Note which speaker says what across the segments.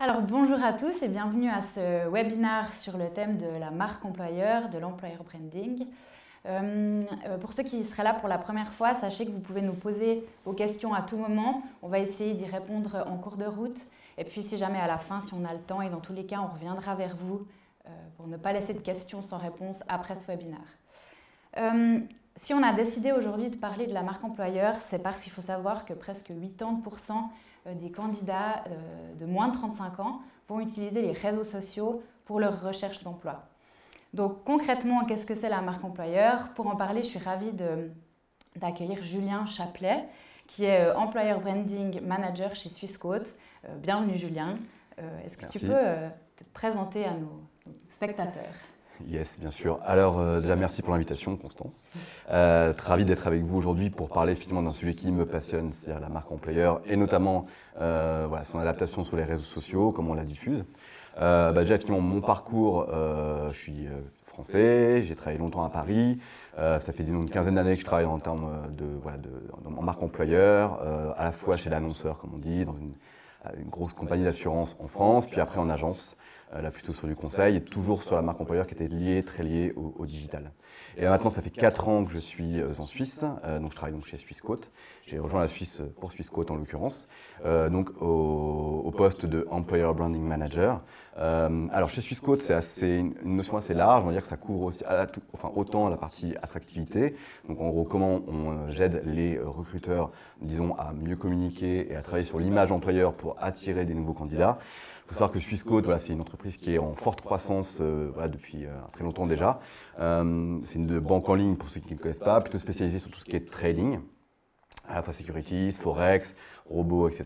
Speaker 1: Alors bonjour à tous et bienvenue à ce webinaire sur le thème de la marque employeur, de l'employer branding. Pour ceux qui seraient là pour la première fois, sachez que vous pouvez nous poser vos questions à tout moment. On va essayer d'y répondre en cours de route. Et puis si jamais à la fin, si on a le temps, et dans tous les cas, on reviendra vers vous pour ne pas laisser de questions sans réponse après ce webinaire. Si on a décidé aujourd'hui de parler de la marque employeur, c'est parce qu'il faut savoir que presque 80% des candidats de moins de 35 ans vont utiliser les réseaux sociaux pour leur recherche d'emploi. Donc concrètement, qu'est-ce que c'est la marque employeur? Pour en parler, je suis ravie d'accueillir Julien Chaplet, qui est Employer Branding Manager chez Swissquote. Bienvenue Julien. Est-ce que
Speaker 2: Merci.
Speaker 1: tu peux te présenter à nos spectateurs?
Speaker 2: Yes, bien sûr. Alors déjà, merci pour l'invitation, Constance. Très ravi d'être avec vous aujourd'hui pour parler effectivement d'un sujet qui me passionne, c'est-à-dire la marque employeur et notamment son adaptation sur les réseaux sociaux, comment on la diffuse. Déjà, effectivement, mon parcours, je suis français, j'ai travaillé longtemps à Paris. Ça fait une quinzaine d'années que je travaille en termes en marque employeur, à la fois chez l'annonceur, comme on dit, dans une grosse compagnie d'assurance en France, puis après en agence. Là plutôt sur du conseil, et toujours sur la marque employeur qui était très liée au digital. Et là, maintenant, ça fait 4 ans que je suis en Suisse, donc je travaille donc chez Swissquote. J'ai rejoint la Suisse pour Swissquote en l'occurrence, donc au poste de Employer Branding Manager. Alors chez Swissquote, c'est une notion assez large, on va dire que ça couvre aussi autant la partie attractivité, donc en gros comment j'aide les recruteurs, disons, à mieux communiquer et à travailler sur l'image employeur pour attirer des nouveaux candidats. Il faut savoir que Swissquote, c'est une entreprise qui est en forte croissance depuis très longtemps déjà. C'est une banque en ligne, pour ceux qui ne connaissent pas, plutôt spécialisée sur tout ce qui est trading, à la fois securities, forex, robots, etc.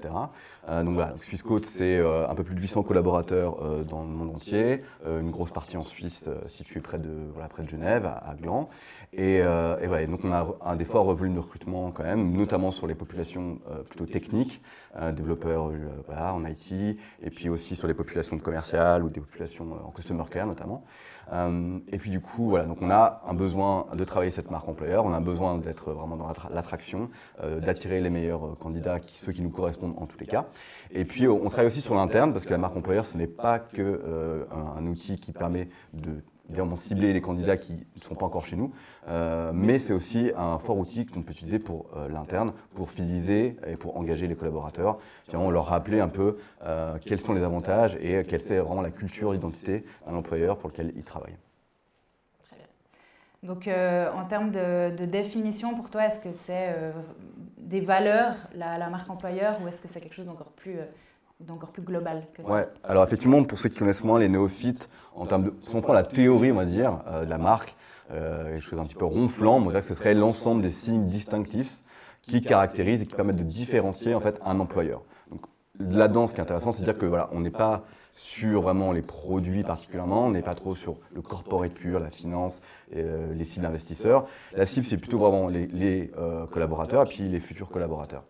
Speaker 2: Donc Swissquote, c'est un peu plus de 800 collaborateurs dans le monde entier, une grosse partie en Suisse située près de Genève, à Gland. Et donc on a des forts volumes de recrutement quand même, notamment sur les populations plutôt techniques, développeurs en IT, et puis aussi sur les populations commerciales ou des populations en customer care notamment. Et puis du coup, donc on a un besoin de travailler cette marque employeur, on a besoin d'être vraiment dans l'attraction, d'attirer les meilleurs candidats, ceux qui nous correspondent en tous les cas. Et puis on travaille aussi sur l'interne, parce que la marque employeur, ce n'est pas qu'un outil qui permet de cibler les candidats qui ne sont pas encore chez nous, mais c'est aussi un fort outil qu'on peut utiliser pour l'interne, pour fidéliser et pour engager les collaborateurs, finalement leur rappeler un peu quels sont les avantages et quelle est vraiment la culture, l'identité d'un employeur pour lequel ils travaillent.
Speaker 1: Très bien. Donc en termes de définition, pour toi, est-ce que c'est des valeurs, la marque employeur, ou est-ce que c'est quelque chose d'encore plus global que ça?
Speaker 2: Ouais, alors effectivement, pour ceux qui connaissent moins les néophytes, si on prend la théorie, on va dire, de la marque, quelque chose un petit peu ronflant, on dirait que ce serait l'ensemble des signes distinctifs qui caractérisent et qui permettent de différencier en fait un employeur. Donc là-dedans, ce qui est intéressant, c'est de dire que on n'est pas sur vraiment les produits particulièrement, on n'est pas trop sur le corporate pur, la finance, les cibles investisseurs. La cible, c'est plutôt vraiment les collaborateurs et puis les futurs collaborateurs.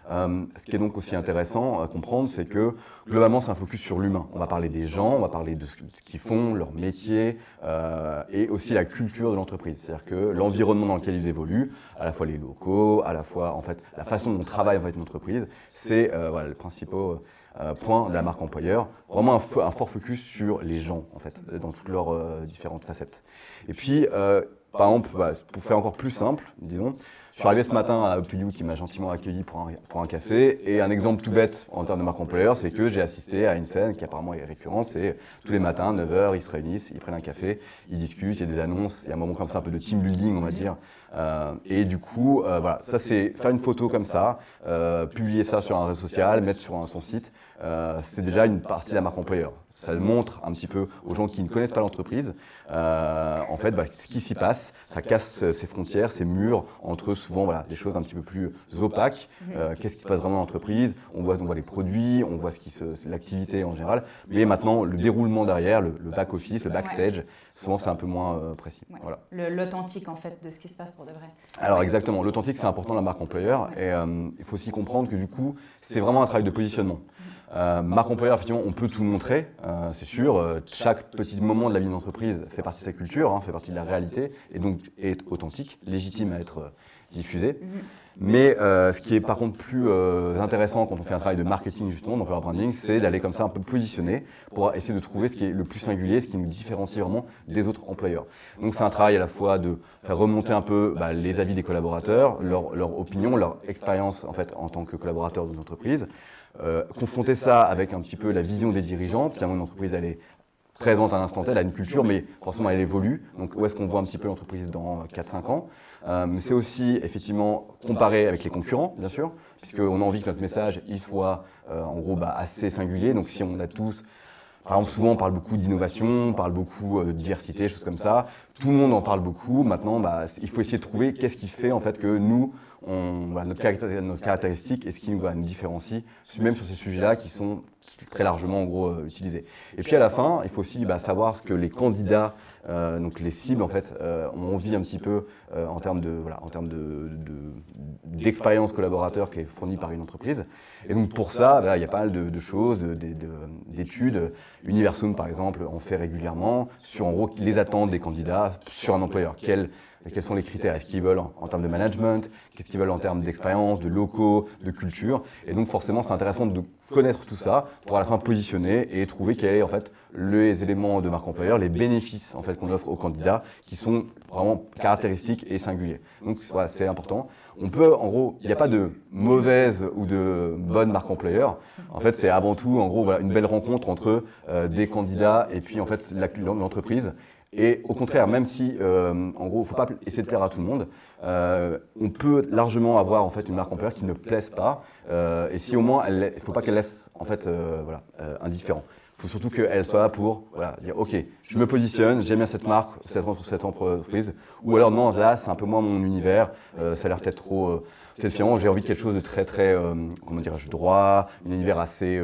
Speaker 2: Ce qui est donc aussi intéressant à comprendre, c'est que globalement, c'est un focus sur l'humain. On va parler des gens, on va parler de ce qu'ils font, leur métier, et aussi la culture de l'entreprise. C'est-à-dire que l'environnement dans lequel ils évoluent, à la fois les locaux, à la fois en fait la façon dont on travaille en fait une entreprise, c'est le principal point de la marque employeur. Vraiment un fort focus sur les gens en fait, dans toutes leurs différentes facettes. Et puis, par exemple, pour faire encore plus simple, disons. Je suis arrivé ce matin à Up2You qui m'a gentiment accueilli pour un café. Et un exemple tout bête en termes de marque employeur, c'est que j'ai assisté à une scène qui apparemment est récurrente. C'est tous les matins, 9 h, ils se réunissent, ils prennent un café, ils discutent, il y a des annonces, il y a un moment comme ça, un peu de team building, on va dire. Et du coup, ça c'est faire une photo comme ça, publier ça sur un réseau social, mettre sur son site, c'est déjà une partie de la marque employeur. Ça montre un petit peu aux gens qui ne connaissent pas l'entreprise, en fait, ce qui s'y passe. Ça casse ces frontières, ces murs entre souvent des choses un petit peu plus opaques. Qu'est-ce qui se passe vraiment dans l'entreprise? On voit les produits, on voit l'activité en général. Mais maintenant, le déroulement derrière, le back-office, le backstage, souvent c'est un peu moins précis.
Speaker 1: Ouais.
Speaker 2: Voilà.
Speaker 1: L'authentique en fait de ce qui se passe pour de vrai.
Speaker 2: Alors exactement, l'authentique c'est important dans la marque employeur. Et il faut aussi comprendre que du coup, c'est vraiment un travail de positionnement. Marque employeur, effectivement, on peut tout montrer, c'est sûr. Chaque petit moment de la vie d'une entreprise fait partie de sa culture, fait partie de la réalité, et donc est authentique, légitime à être diffusée. Mais ce qui est par contre plus intéressant quand on fait un travail de marketing justement, donc le branding, c'est d'aller comme ça un peu positionner pour essayer de trouver ce qui est le plus singulier, ce qui nous différencie vraiment des autres employeurs. Donc c'est un travail à la fois de faire remonter un peu les avis des collaborateurs, leur opinion, leur expérience en fait en tant que collaborateur d'une entreprise, confronter ça avec un petit peu la vision des dirigeants. Finalement, une entreprise elle est présente à l'instant T, elle a une culture, mais forcément elle évolue. Donc où est-ce qu'on voit un petit peu l'entreprise dans 4-5 ans? Mais c'est aussi effectivement comparer avec les concurrents, bien sûr, puisqu'on a envie que notre message il soit en gros assez singulier. Donc si on a tous, par exemple souvent on parle beaucoup d'innovation, on parle beaucoup de diversité, choses comme ça, tout le monde en parle beaucoup. Maintenant il faut essayer de trouver qu'est-ce qui fait en fait que nous, notre caractéristique et ce qui nous différencie, même sur ces sujets-là qui sont très largement en gros utilisés. Et puis à la fin, il faut aussi savoir ce que les candidats, donc les cibles en fait, ont envie un petit peu en termes d'expérience collaborateur qui est fournie par une entreprise. Et donc pour ça, il y a pas mal de choses, d'études. Universum par exemple en fait régulièrement sur en gros les attentes des candidats sur un employeur. Quels sont les critères? Est-ce qu'ils veulent en termes de management? Qu'est-ce qu'ils veulent en termes d'expérience, de locaux, de culture? Et donc forcément, c'est intéressant de connaître tout ça pour à la fin positionner et trouver quels sont en fait les éléments de marque employeur, les bénéfices en fait qu'on offre aux candidats qui sont vraiment caractéristiques et singuliers. Donc voilà, c'est important. On peut, en gros, il n'y a pas de mauvaise ou de bonne marque employeur. En fait, c'est avant tout, en gros, une belle rencontre entre des candidats et puis en fait l'entreprise. Et au contraire, même si, en gros, il ne faut pas essayer de plaire à tout le monde, on peut largement avoir en fait une marque employeur qui ne plaise pas. Et si au moins, il ne faut pas qu'elle laisse en fait, indifférent. Il faut surtout qu'elle soit là pour dire ok, je me positionne, j'aime bien cette marque, cette entreprise. Ou alors non, là, c'est un peu moins mon univers, ça a l'air peut-être trop différent. J'ai envie de quelque chose de très comment dirais-je, droit, un univers assez,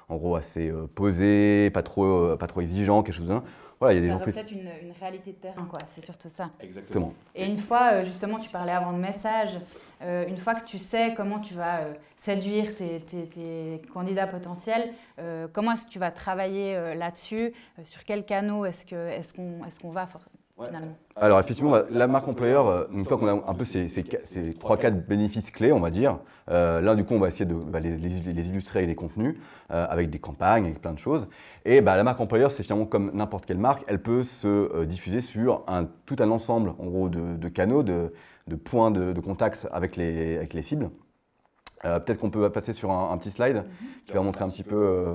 Speaker 2: en gros, assez posé, pas trop exigeant, quelque chose de.
Speaker 1: Voilà, il y a des ça reflète une réalité de terrain, quoi. C'est surtout ça.
Speaker 2: Exactement.
Speaker 1: Et une fois, justement, tu parlais avant de message, une fois que tu sais comment tu vas séduire tes candidats potentiels, comment est-ce que tu vas travailler là-dessus? Sur quels canaux est-ce qu'on va finalement?
Speaker 2: Alors effectivement, la marque employeur, une fois qu'on a un peu ces 3-4 bénéfices clés, on va dire, là du coup on va essayer de les illustrer avec des contenus, avec des campagnes, avec plein de choses. Et la marque employeur, c'est finalement comme n'importe quelle marque, elle peut se diffuser sur tout un ensemble en gros de canaux, de points de contact avec les cibles. Peut-être qu'on peut passer sur un petit slide qui va montrer un petit peu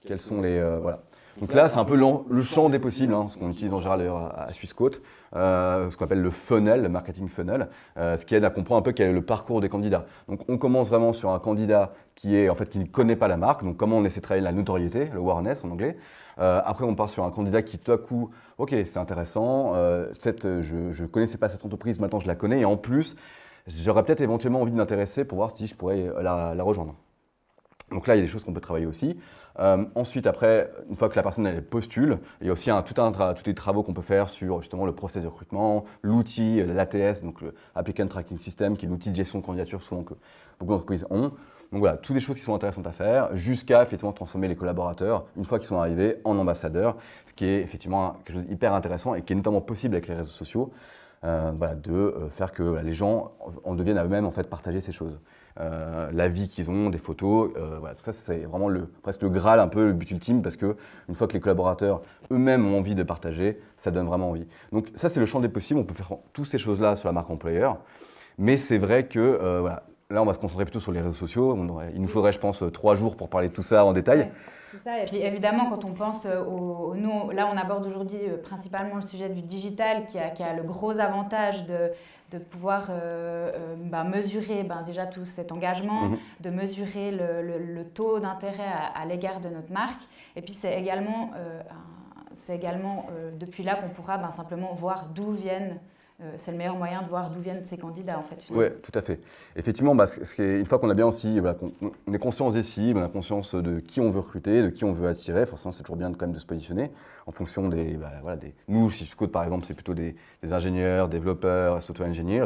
Speaker 2: quels sont les... voilà. Donc là, c'est un peu le champ des possibles, ce qu'on utilise en général à Swissquote, ce qu'on appelle le funnel, le marketing funnel, ce qui aide à comprendre un peu quel est le parcours des candidats. Donc on commence vraiment sur un candidat qui ne connaît pas la marque, donc comment on essaie de travailler la notoriété, le awareness en anglais. Après, on part sur un candidat qui tout à coup, ok, c'est intéressant, je ne connaissais pas cette entreprise, maintenant je la connais, et en plus, j'aurais peut-être éventuellement envie de m'intéresser pour voir si je pourrais la rejoindre. Donc là, il y a des choses qu'on peut travailler aussi. Ensuite, après, une fois que la personne elle postule, il y a aussi tous les travaux qu'on peut faire sur justement le process de recrutement, l'outil, l'ATS, donc le Applicant Tracking System, qui est l'outil de gestion de candidature souvent que beaucoup d'entreprises ont. Donc voilà, toutes des choses qui sont intéressantes à faire, jusqu'à effectivement transformer les collaborateurs, une fois qu'ils sont arrivés, en ambassadeurs, ce qui est effectivement quelque chose d'hyper intéressant et qui est notamment possible avec les réseaux sociaux, de faire que les gens en deviennent à eux-mêmes en fait partager ces choses. La vie qu'ils ont, des photos, tout ça c'est vraiment presque le Graal, un peu le but ultime, parce que une fois que les collaborateurs eux-mêmes ont envie de partager, ça donne vraiment envie. Donc ça c'est le champ des possibles, on peut faire toutes ces choses-là sur la marque employeur, mais c'est vrai que là on va se concentrer plutôt sur les réseaux sociaux, il nous faudrait je pense 3 jours pour parler de tout ça en détail.
Speaker 1: Ouais. C'est ça. Et puis évidemment, quand on pense nous, là on aborde aujourd'hui principalement le sujet du digital qui a le gros avantage de pouvoir mesurer déjà tout cet engagement, de mesurer le taux d'intérêt à l'égard de notre marque. Et puis c'est également depuis là qu'on pourra simplement voir d'où viennent. C'est le meilleur moyen de voir d'où viennent ces candidats en fait.
Speaker 2: Oui, tout à fait. Effectivement, une fois qu'on a bien aussi, qu'on est conscience des cibles, on a conscience de qui on veut recruter, de qui on veut attirer, forcément c'est toujours bien quand même de se positionner en fonction nous, si Swissquote par exemple, c'est plutôt des ingénieurs, développeurs, software engineers.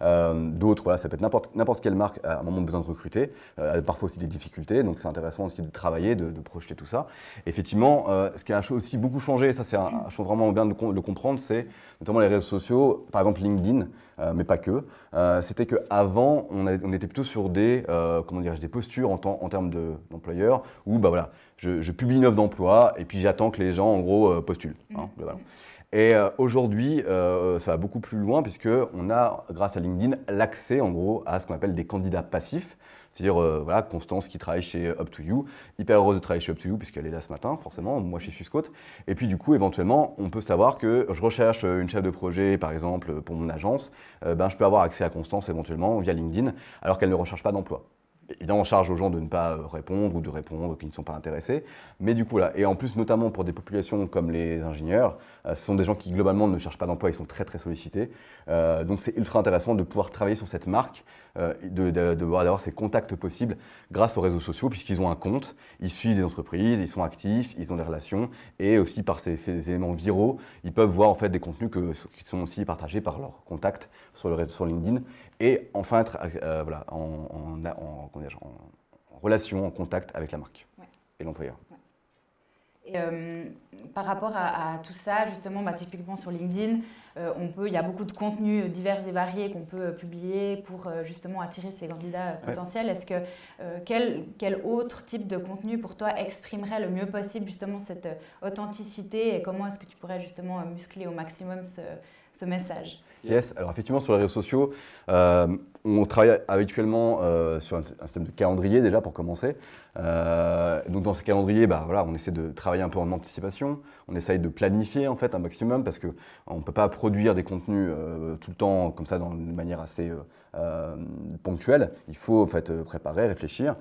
Speaker 2: D'autres, ça peut être n'importe quelle marque à un moment besoin de recruter, parfois aussi des difficultés, donc c'est intéressant aussi de travailler, de projeter tout ça. Effectivement, ce qui a aussi beaucoup changé, ça c'est je trouve vraiment bien de le comprendre, c'est notamment les réseaux sociaux, par exemple LinkedIn, mais pas que. C'était qu'avant, on était plutôt sur des, des postures en termes d'employeur, où bah, voilà, je publie une offre d'emploi et puis j'attends que les gens, en gros, postulent. Hein, voilà. Et aujourd'hui, ça va beaucoup plus loin puisqu'on a, grâce à LinkedIn, l'accès en gros à ce qu'on appelle des candidats passifs. C'est-à-dire, voilà, Constance qui travaille chez Up2You, hyper heureuse de travailler chez Up2You puisqu'elle est là ce matin, forcément, moi chez Suscote. Et puis du coup, éventuellement, on peut savoir que je recherche une chef de projet, par exemple, pour mon agence, je peux avoir accès à Constance éventuellement via LinkedIn, alors qu'elle ne recherche pas d'emploi. Évidemment, on charge aux gens de ne pas répondre ou de répondre qui ne sont pas intéressés. Mais du coup, là, et en plus, notamment pour des populations comme les ingénieurs, ce sont des gens qui, globalement, ne cherchent pas d'emploi, ils sont très, très sollicités. Donc, c'est ultra intéressant de pouvoir travailler sur cette marque, d'avoir ces contacts possibles grâce aux réseaux sociaux, puisqu'ils ont un compte, ils suivent des entreprises, ils sont actifs, ils ont des relations, et aussi par ces éléments viraux, ils peuvent voir en fait des contenus qui sont aussi partagés par leurs contacts sur LinkedIn, et enfin être voilà, en relation, en contact avec la marque et l'employeur.
Speaker 1: Et par rapport à tout ça, justement, typiquement sur LinkedIn, il y a beaucoup de contenus divers et variés qu'on peut publier pour justement attirer ces candidats potentiels. Est-ce que quel autre type de contenu pour toi exprimerait le mieux possible justement cette authenticité et comment est-ce que tu pourrais justement muscler au maximum ce message?
Speaker 2: Yes, alors effectivement sur les réseaux sociaux, on travaille habituellement sur un système de calendrier déjà pour commencer. Donc dans ces calendriers, voilà, on essaie de travailler un peu en anticipation, on essaye de planifier en fait un maximum parce qu'on ne peut pas produire des contenus tout le temps comme ça de manière assez ponctuelle. Il faut en fait préparer, réfléchir.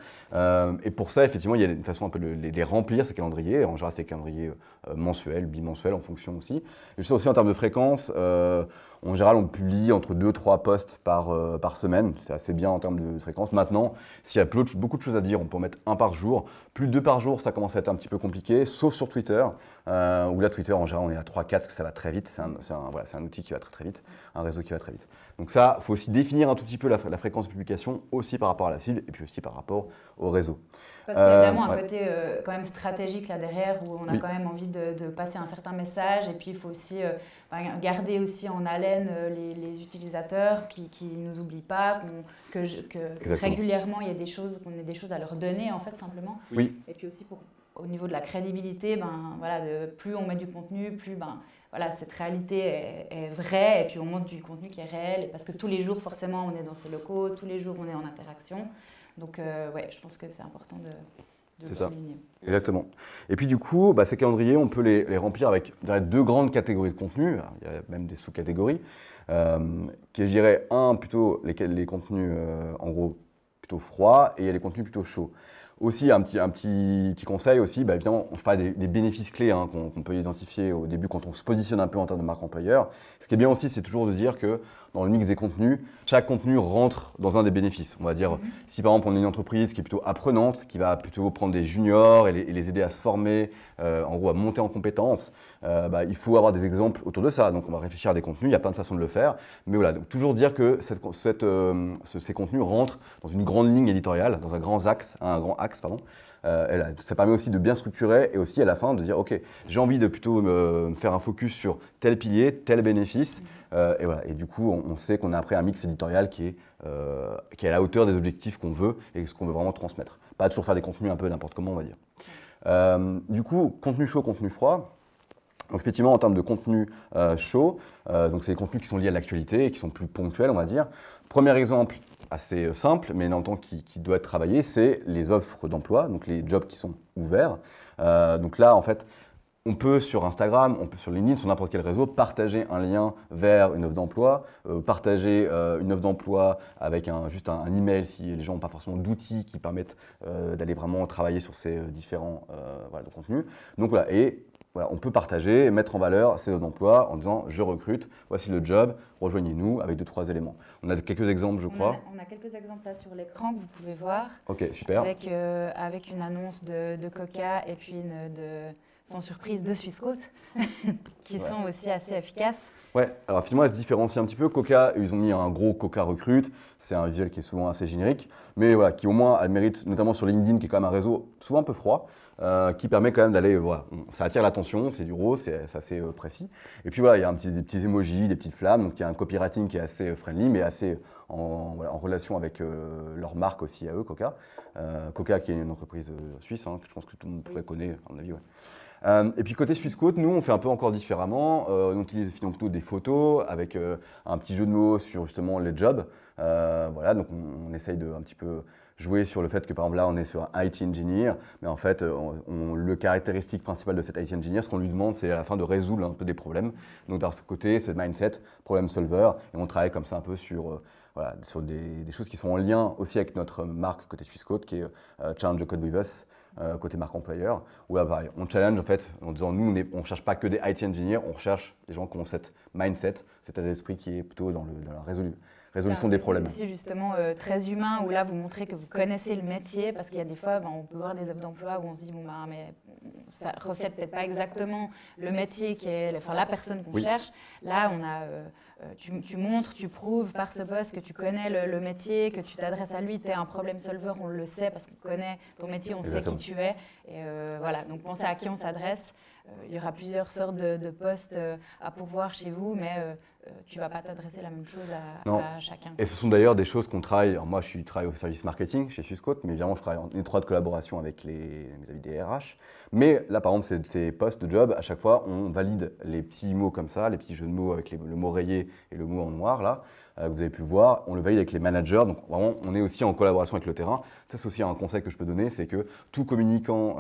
Speaker 2: Et pour ça, effectivement, il y a une façon un peu de les remplir ces calendriers. En général, c'est des calendriers mensuels, bimensuels en fonction aussi. Et je sais aussi en termes de fréquence. En général, on publie entre 2-3 posts par semaine. C'est assez bien en termes de fréquence. Maintenant, s'il y a beaucoup de choses à dire, on peut en mettre un par jour. Plus de 2 par jour, ça commence à être un petit peu compliqué, sauf sur Twitter, où là, Twitter, en général, on est à 3-4 parce que ça va très vite. C'est un outil qui va très, très vite, un réseau qui va très vite. Donc ça, il faut aussi définir un tout petit peu la fréquence de publication, aussi par rapport à la cible et puis aussi par rapport au réseau.
Speaker 1: Parce qu'il y a évidemment un côté quand même stratégique là derrière où on a quand même envie de passer un certain message et puis il faut aussi garder aussi en haleine les utilisateurs qui ne nous oublient pas, que régulièrement il y ait des choses, qu'on ait des choses à leur donner en fait simplement.
Speaker 2: Oui.
Speaker 1: Et puis aussi au niveau de la crédibilité, voilà, plus on met du contenu, plus voilà, cette réalité est vraie et puis on montre du contenu qui est réel parce que tous les jours forcément on est dans ces locaux, tous les jours on est en interaction. Donc, je pense que c'est important de souligner.
Speaker 2: Exactement. Et puis, du coup, ces calendriers, on peut les remplir avec deux grandes catégories de contenu. Alors, il y a même des sous-catégories. Qui est, je dirais, plutôt les contenus, en gros, plutôt froids et il y a les contenus plutôt chauds. Aussi, un petit conseil aussi, évidemment, je parle des bénéfices clés qu'on peut identifier au début quand on se positionne un peu en termes de marque employeur. Ce qui est bien aussi, c'est toujours de dire que dans le mix des contenus, chaque contenu rentre dans un des bénéfices. On va dire, si par exemple on est une entreprise qui est plutôt apprenante, qui va plutôt prendre des juniors et les aider à se former, en gros à monter en compétences, il faut avoir des exemples autour de ça. Donc on va réfléchir à des contenus, il y a plein de façons de le faire. Mais voilà, donc toujours dire que ces contenus rentrent dans une grande ligne éditoriale, dans un grand axe, ça permet aussi de bien structurer et aussi à la fin de dire ok, j'ai envie de plutôt me faire un focus sur tel pilier, tel bénéfice. Et voilà. Et du coup, on sait qu'on a après un mix éditorial qui est à la hauteur des objectifs qu'on veut et ce qu'on veut vraiment transmettre. Pas toujours faire des contenus un peu n'importe comment, on va dire. Du coup, contenu chaud, contenu froid. Donc effectivement, en termes de contenu chaud, donc c'est des contenus qui sont liés à l'actualité et qui sont plus ponctuels, on va dire. Premier exemple, assez simple, mais en même temps qui doit être travaillé, c'est les offres d'emploi, donc les jobs qui sont ouverts. Donc là, en fait, on peut sur Instagram, on peut sur LinkedIn, sur n'importe quel réseau, partager un lien vers une offre d'emploi, partager une offre d'emploi avec juste un email si les gens n'ont pas forcément d'outils qui permettent d'aller vraiment travailler sur ces différents contenus. Donc voilà, et voilà, on peut partager et mettre en valeur ces offres d'emploi en disant « je recrute, voici le job, rejoignez-nous » avec 2-3 éléments. On a quelques exemples, je crois.
Speaker 1: On a quelques exemples là sur l'écran que vous pouvez voir.
Speaker 2: Ok, super.
Speaker 1: Avec une annonce de Coca et puis sans surprise de Swissquote qui sont aussi assez efficaces.
Speaker 2: Ouais, alors finalement, elle se différencie un petit peu. Coca, ils ont mis un gros Coca Recrute. C'est un visuel qui est souvent assez générique, mais voilà, qui au moins a le mérite, notamment sur LinkedIn, qui est quand même un réseau souvent un peu froid, qui permet quand même d'aller, voilà, ça attire l'attention, c'est du rose, c'est assez précis. Et puis voilà, il y a des petits emojis, des petites flammes, donc il y a un copywriting qui est assez friendly, mais assez voilà, en relation avec leur marque aussi à eux, Coca. Coca qui est une entreprise suisse, hein, que je pense que tout le monde pourrait connaître, à mon avis, ouais. Et puis côté Swissquote, nous on fait un peu encore différemment. On utilise finalement plutôt des photos avec un petit jeu de mots sur justement les jobs. Voilà, donc on essaye de un petit peu jouer sur le fait que par exemple là on est sur un IT engineer, mais en fait le caractéristique principal de cet IT engineer, ce qu'on lui demande c'est à la fin de résoudre un peu des problèmes. Donc dans ce côté, c'est le mindset, problem solver, et on travaille comme ça un peu sur voilà, sur des choses qui sont en lien aussi avec notre marque côté Swissquote qui est Challenge the Code with Us. Côté marque employeur, où là, pareil, on challenge en fait en disant nous, on ne cherche pas que des IT engineers, on recherche des gens qui ont cette mindset, cet état d'esprit qui est plutôt dans la résolution des problèmes.
Speaker 1: C'est justement très humain, où là vous montrez que vous connaissez le métier, parce qu'il y a des fois, on peut voir des offres d'emploi où on se dit, bon, bah, mais ça reflète peut-être pas exactement le métier qui est, enfin, la personne qu'on cherche. Là, on a, tu montres, tu prouves par ce poste que tu connais le métier, que tu t'adresses à lui, tu es un problem solver, on le sait parce qu'on connaît ton métier, on sait qui tu es. Et voilà, donc pensez à qui on s'adresse. Il y aura plusieurs sortes de postes à pourvoir chez vous, mais tu ne vas pas t'adresser la même chose à chacun.
Speaker 2: Et ce sont d'ailleurs des choses qu'on travaille. Alors moi, je travaille au service marketing chez Swissquote, mais évidemment, je travaille en étroite collaboration avec mes amis des RH. Mais là, par exemple, ces postes de job, à chaque fois, on valide les petits mots comme ça, les petits jeux de mots avec le mot rayé et le mot en noir, là, que vous avez pu voir. On le valide avec les managers. Donc, vraiment, on est aussi en collaboration avec le terrain. Ça, c'est aussi un conseil que je peux donner, c'est que tout communicant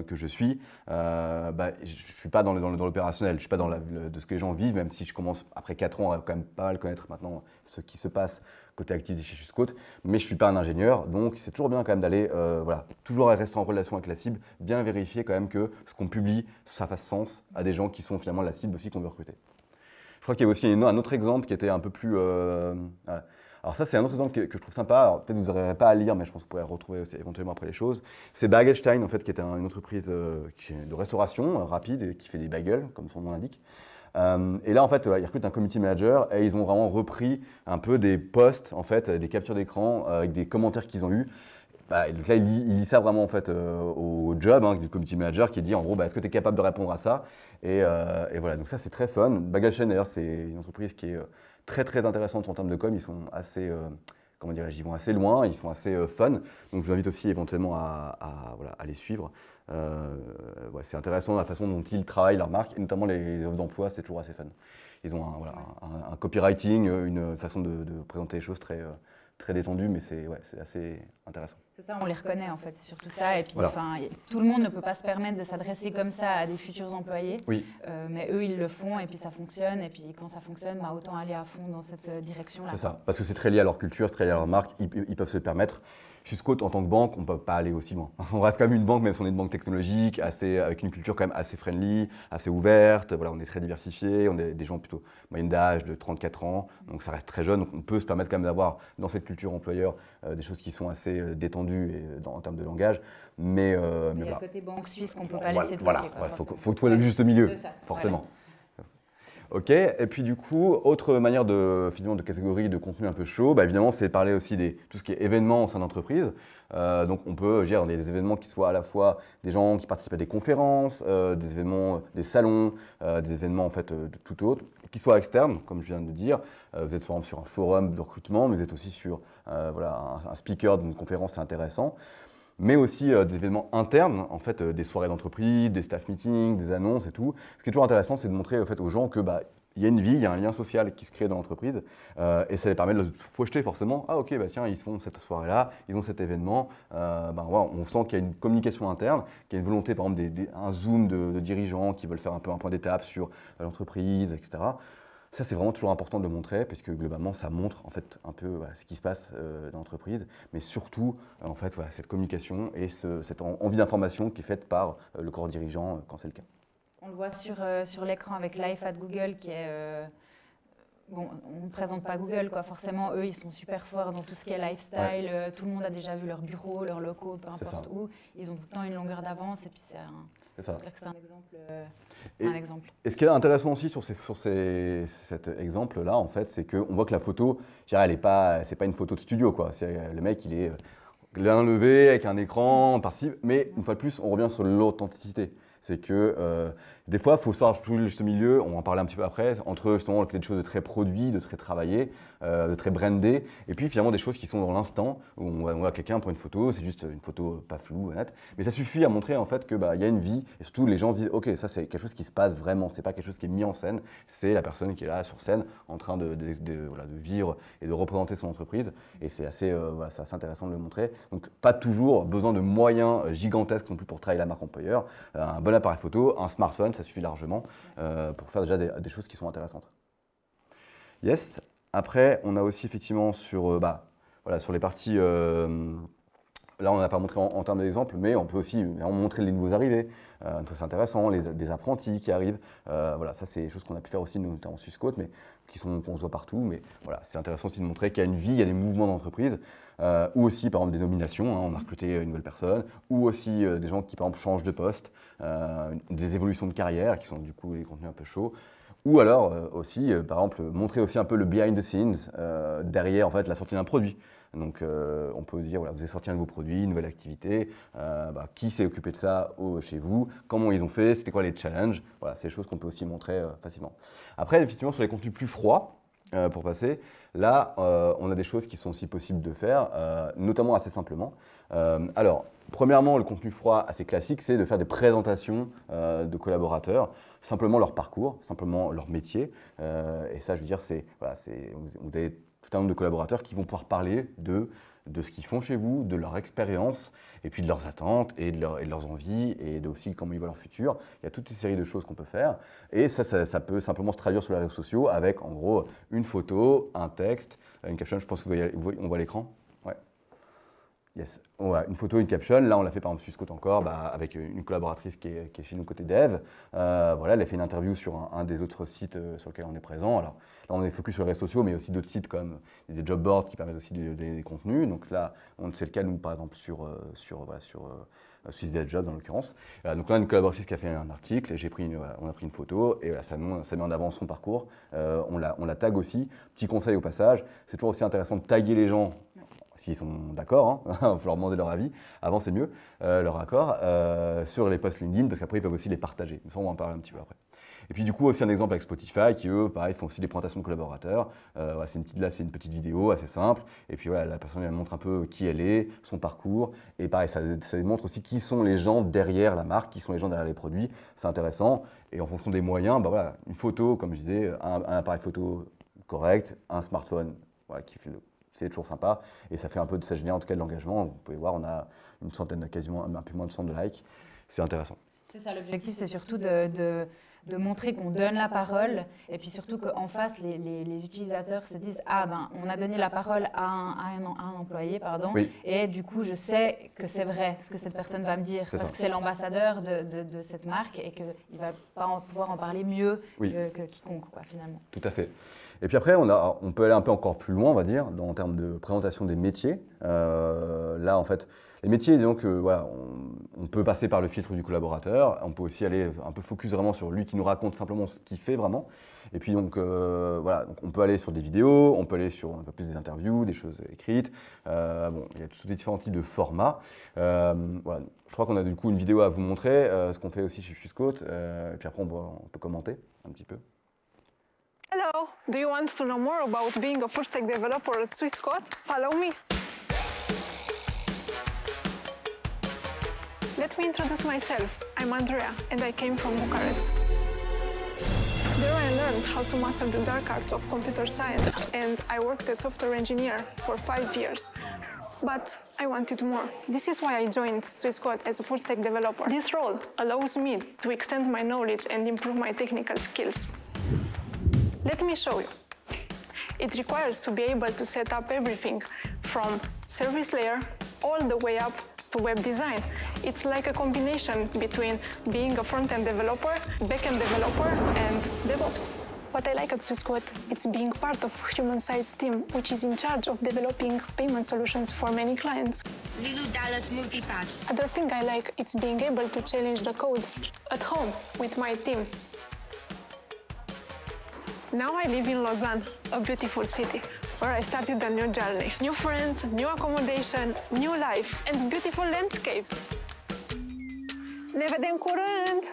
Speaker 2: que je suis, je ne suis pas dans l'opérationnel, je ne suis pas dans de ce que les gens vivent, même si je commence, après 4 ans, à quand même pas mal connaître maintenant ce qui se passe côté activité chez Swissquote, mais je ne suis pas un ingénieur, donc c'est toujours bien quand même d'aller, voilà, toujours rester en relation avec la cible, bien vérifier quand même que ce qu'on publie, ça fasse sens à des gens qui sont finalement la cible aussi qu'on veut recruter. Je crois qu'il y a aussi un autre exemple qui était un peu plus... Alors ça, c'est un autre exemple que je trouve sympa. Alors peut-être que vous n'aurez pas à lire, mais je pense que vous pourrez retrouver aussi éventuellement après les choses. C'est Bagelstein, en fait, qui est une entreprise de restauration rapide et qui fait des bagels, comme son nom l'indique. Et là, en fait, ils recrutent un community manager et ils ont vraiment repris un peu des posts, en fait, des captures d'écran avec des commentaires qu'ils ont eus. Et donc là, il lit ça vraiment en fait, au job du community manager qui dit en gros, est-ce que tu es capable de répondre à ça et voilà, donc ça c'est très fun. Bagelstein d'ailleurs, c'est une entreprise qui est très très intéressante en termes de com. Ils sont assez, comment dirais-je, ils vont assez loin, ils sont assez fun. Donc je vous invite aussi éventuellement à les suivre. Ouais, c'est intéressant la façon dont ils travaillent leur marque, et notamment les offres d'emploi, c'est toujours assez fun. Ils ont un copywriting, une façon de présenter les choses très, très détendue, mais c'est assez intéressant.
Speaker 1: C'est ça, on les reconnaît en fait, c'est surtout ça. Et puis, voilà. Tout le monde ne peut pas se permettre de s'adresser comme ça à des futurs employés.
Speaker 2: Oui.
Speaker 1: Mais eux, ils le font et puis ça fonctionne. Et puis quand ça fonctionne, autant aller à fond dans cette direction-là.
Speaker 2: C'est ça, parce que c'est très lié à leur culture, c'est très lié à leur marque, ils peuvent se le permettre. Swissquote, en tant que banque, on ne peut pas aller aussi loin. On reste quand même une banque, même si on est une banque technologique, avec une culture quand même assez friendly, assez ouverte. Voilà, on est très diversifié, on est des gens plutôt moyenne d'âge de 34 ans, donc ça reste très jeune. Donc on peut se permettre quand même d'avoir dans cette culture employeur des choses qui sont assez détendues en termes de langage. Mais
Speaker 1: voilà. Le côté banque suisse qu'on ne peut pas laisser de côté.
Speaker 2: Voilà, il faut trouver le juste milieu, forcément. Voilà. Ok, et puis du coup, autre manière de catégorie de contenu un peu chaud, évidemment, c'est parler aussi de tout ce qui est événements au sein d'entreprise. Donc on peut gérer des événements qui soient à la fois des gens qui participent à des conférences, des événements, des salons, des événements en fait de tout autre, qui soient externes, comme je viens de dire. Vous êtes par exemple sur un forum de recrutement, mais vous êtes aussi sur un speaker d'une conférence, c'est intéressant. Mais aussi des événements internes, en fait, des soirées d'entreprise, des staff meetings, des annonces et tout. Ce qui est toujours intéressant, c'est de montrer en fait, aux gens que il y a une vie, il y a un lien social qui se crée dans l'entreprise et ça les permet de se projeter forcément. Ah ok, tiens, ils font cette soirée-là, ils ont cet événement. On sent qu'il y a une communication interne, qu'il y a une volonté, par exemple, un zoom de dirigeants qui veulent faire un peu un point d'étape sur l'entreprise, etc. Ça, c'est vraiment toujours important de le montrer parce que globalement, ça montre en fait un peu ce qui se passe dans l'entreprise, mais surtout en fait cette communication et cette envie d'information qui est faite par le corps dirigeant quand c'est le cas.
Speaker 1: On le voit sur l'écran avec Life at Google qui est bon, on ne présente pas Google quoi. Forcément, eux, ils sont super forts dans tout ce qui est lifestyle. Tout le monde a déjà vu leur bureau, leurs locaux, peu importe où. Ils ont tout le temps une longueur d'avance et puis c'est
Speaker 2: C'est ça.
Speaker 1: C'est un exemple.
Speaker 2: Et ce qui est intéressant aussi sur cet exemple-là, en fait, c'est qu'on voit que la photo, je dirais, c'est pas une photo de studio, quoi. Le mec, il est l'un levé avec un écran par-ci, mais une fois de plus, on revient sur l'authenticité. C'est que des fois, il faut savoir trouver le juste milieu, on va en parler un petit peu après, entre justement des choses de très produits, de très travaillés, de très brandés, et puis finalement des choses qui sont dans l'instant, où on voit quelqu'un pour une photo, c'est juste une photo pas floue, nette, mais ça suffit à montrer en fait qu'il y a une vie, et surtout les gens se disent ok, ça c'est quelque chose qui se passe vraiment, c'est pas quelque chose qui est mis en scène, c'est la personne qui est là sur scène en train de vivre et de représenter son entreprise, et c'est assez intéressant de le montrer. Donc pas toujours besoin de moyens gigantesques non plus pour travailler la marque employeur, un bon appareil photo, un smartphone, ça suffit largement pour faire déjà des choses qui sont intéressantes. Yes. Après, on a aussi effectivement sur les parties, là on n'a pas montré en termes d'exemple, mais on peut aussi montrer les nouveaux arrivés, c'est intéressant, des apprentis qui arrivent, ça c'est des choses qu'on a pu faire aussi notamment en Swissquote, mais qu'on se voit partout, mais voilà, c'est intéressant aussi de montrer qu'il y a une vie, il y a des mouvements d'entreprise, ou aussi par exemple des nominations, on a recruté une nouvelle personne, ou aussi des gens qui par exemple changent de poste, des évolutions de carrière qui sont du coup des contenus un peu chauds. Ou alors aussi, par exemple, montrer aussi un peu le behind the scenes derrière en fait, la sortie d'un produit. Donc on peut dire, voilà, vous avez sorti un nouveau produit, une nouvelle activité, qui s'est occupé de ça chez vous, comment ils ont fait, c'était quoi les challenges, voilà, c'est des choses qu'on peut aussi montrer facilement. Après, effectivement, sur les contenus plus froids, pour passer, là, on a des choses qui sont aussi possibles de faire, notamment assez simplement. Alors, premièrement, le contenu froid assez classique, c'est de faire des présentations de collaborateurs, simplement leur parcours, simplement leur métier. Et ça, je veux dire, vous avez tout un nombre de collaborateurs qui vont pouvoir parler de ce qu'ils font chez vous, de leur expérience, et puis de leurs attentes, et de leurs envies, et aussi comment ils voient leur futur. Il y a toute une série de choses qu'on peut faire. Et ça peut simplement se traduire sur les réseaux sociaux avec, en gros, une photo, un texte, une caption. Je pense qu'on voit l'écran. Ouais. Yes. Ouais, une photo, une caption. Là, on l'a fait par exemple Swissquote encore, avec une collaboratrice qui est chez nous côté dev. Elle a fait une interview sur un des autres sites sur lesquels on est présent. Alors là, on est focus sur les réseaux sociaux, mais aussi d'autres sites comme des job boards qui permettent aussi de donner des contenus. Donc là, c'est le cas, nous, par exemple, sur SwissDev Job, en l'occurrence. Donc là, une collaboratrice qui a fait un article, et on a pris une photo, et ça met en avant son parcours. On la tag aussi. Petit conseil au passage, c'est toujours aussi intéressant de taguer les gens, s'ils sont d'accord, il faut leur demander leur avis, avant c'est mieux, leur accord, sur les posts LinkedIn, parce qu'après ils peuvent aussi les partager. Ça, on va en parler un petit peu après. Et puis du coup, aussi un exemple avec Spotify, qui eux, pareil, font aussi des présentations de collaborateurs. C'est une petite vidéo assez simple, et puis voilà, la personne elle montre un peu qui elle est, son parcours, et pareil, ça montre aussi qui sont les gens derrière la marque, qui sont les gens derrière les produits, c'est intéressant. Et en fonction des moyens, une photo, comme je disais, un appareil photo correct, un smartphone qui fait c'est toujours sympa, et ça génère en tout cas de l'engagement. Vous pouvez voir, on a une centaine, quasiment un peu moins de 100 de likes, c'est intéressant.
Speaker 1: C'est ça, l'objectif, c'est surtout de montrer qu'on donne la parole, et puis surtout qu'en face, les utilisateurs se disent « Ah, on a donné la parole à un employé,
Speaker 2: oui.
Speaker 1: Et du coup, je sais que c'est vrai ce que cette personne va me dire, parce que c'est l'ambassadeur de cette marque, et qu'il ne va pas pouvoir en parler mieux que quiconque, finalement. »
Speaker 2: Tout à fait. Et puis après, on peut aller un peu encore plus loin, on va dire, en termes de présentation des métiers. Là, en fait, les métiers, disons que on peut passer par le filtre du collaborateur, on peut aussi aller un peu focus vraiment sur lui qui nous raconte simplement ce qu'il fait vraiment. Et puis donc, donc on peut aller sur des vidéos, on peut aller sur un peu plus des interviews, des choses écrites. Il y a tous des différents types de formats. Je crois qu'on a du coup une vidéo à vous montrer, ce qu'on fait aussi chez Swissquote. Et puis après, on peut commenter un petit peu.
Speaker 3: Hello, do you want to know more about being a full-stack developer at Swissquote? Follow me. Let me introduce myself. I'm Andrea, and I came from Bucharest. There I learned how to master the dark arts of computer science, and I worked as software engineer for 5 years. But I wanted more. This is why I joined Swissquote as a full-stack developer. This role allows me to extend my knowledge and improve my technical skills. Let me show you. It requires to be able to set up everything from service layer all the way up to web design. It's like a combination between being a front-end developer, back-end developer, and DevOps. What I like at Swissquote is being part of Human Sites team, which is in charge of developing payment solutions for many clients.
Speaker 4: Lilu Dallas Multipass.
Speaker 3: Other thing I like is being able to challenge the code at home with my team. Now I live in Lausanne, a beautiful city, where I started a new journey. New friends, new accommodation, new life, and beautiful landscapes. Ne vedem curând!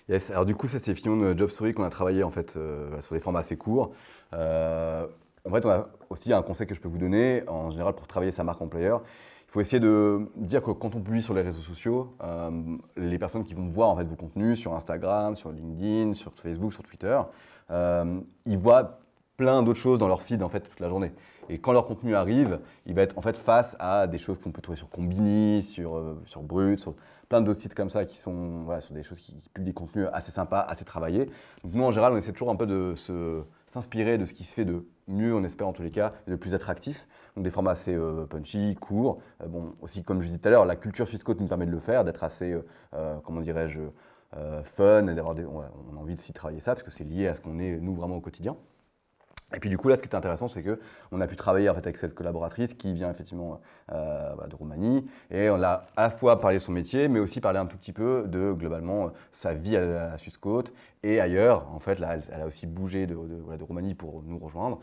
Speaker 2: Yes, alors du coup, ça c'est finalement une job story qu'on a travaillé en fait sur des formats assez courts. En fait, on a aussi un conseil que je peux vous donner, en général pour travailler sa marque employeur. Il faut essayer de dire que quand on publie sur les réseaux sociaux, les personnes qui vont voir en fait vos contenus sur Instagram, sur LinkedIn, sur Facebook, sur Twitter, ils voient plein d'autres choses dans leur feed en fait toute la journée. Et quand leur contenu arrive, il va être en fait face à des choses qu'on peut trouver sur Combini, sur Brut, sur plein d'autres sites comme ça qui sont voilà, sur des choses qui publient des contenus assez sympas, assez travaillés. Donc nous en général, on essaie toujours un peu de s'inspirer de ce qui se fait de mieux, on espère en tous les cas, et de plus attractif. Donc des formats assez punchy, courts. Bon, aussi comme je disais tout à l'heure, la culture Swissquote nous permet de le faire, d'être assez, comment dirais-je, fun, et d'avoir on a envie de s'y travailler ça parce que c'est lié à ce qu'on est nous vraiment au quotidien. Et puis du coup là, ce qui est intéressant, c'est qu'on a pu travailler en fait avec cette collaboratrice qui vient effectivement de Roumanie, et on a à la fois parlé de son métier, mais aussi parlé un tout petit peu de globalement sa vie à Swissquote et ailleurs. En fait, là, elle a aussi bougé de Roumanie pour nous rejoindre.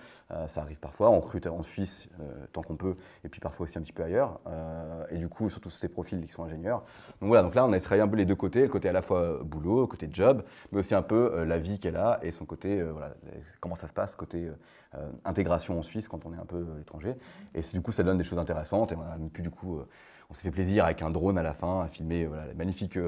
Speaker 2: Ça arrive parfois, on recrute en Suisse tant qu'on peut, et puis parfois aussi un petit peu ailleurs. Et du coup, surtout ces profils qui sont ingénieurs. Donc voilà, donc là, on a travaillé un peu les deux côtés, le côté à la fois boulot, le côté job, mais aussi un peu la vie qu'elle a et son côté, voilà, comment ça se passe, côté intégration en Suisse quand on est un peu à l'étranger. Et du coup, ça donne des choses intéressantes. Et on a pu du coup, on s'est fait plaisir avec un drone à la fin à filmer voilà, les magnifiques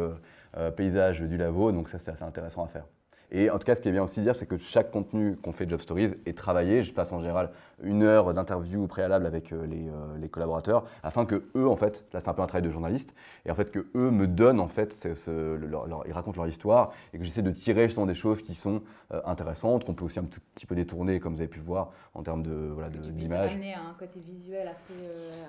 Speaker 2: paysages du Lavaux. Donc ça, c'est assez intéressant à faire. Et en tout cas, ce qui est bien aussi de dire, c'est que chaque contenu qu'on fait de Job Stories est travaillé. Je passe en général 1 heure d'interview préalable avec les collaborateurs, afin que eux, en fait, là c'est un peu un travail de journaliste, et en fait que eux me donnent en fait, ils racontent leur histoire, et que j'essaie de tirer justement des choses qui sont intéressantes, qu'on peut aussi un petit peu détourner, comme vous avez pu voir, en termes de voilà, d'image.
Speaker 1: Amener un côté visuel assez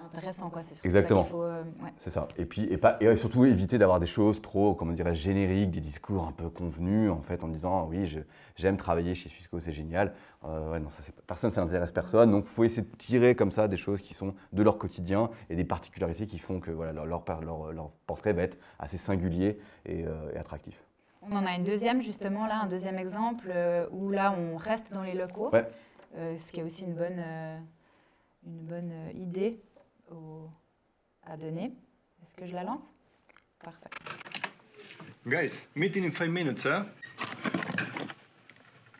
Speaker 1: intéressant, quoi. C'est
Speaker 2: exactement.
Speaker 1: Ça ouais.
Speaker 2: C'est ça. Et puis et surtout éviter d'avoir des choses trop, comment dirais-je, génériques, des discours un peu convenus, en fait, en disant oui, j'aime travailler chez Swissquote, c'est génial. Ouais, non, personne, ça n'intéresse personne. Donc, il faut essayer de tirer comme ça des choses qui sont de leur quotidien et des particularités qui font que voilà, leur portrait va être assez singulier et attractif.
Speaker 1: On en a une deuxième, justement, là, un deuxième exemple où là, on reste dans les locaux,
Speaker 2: ouais.
Speaker 1: Ce qui est aussi une bonne idée à donner. Est-ce que je la lance? Parfait.
Speaker 5: Guys, meeting in 5 minutes, huh?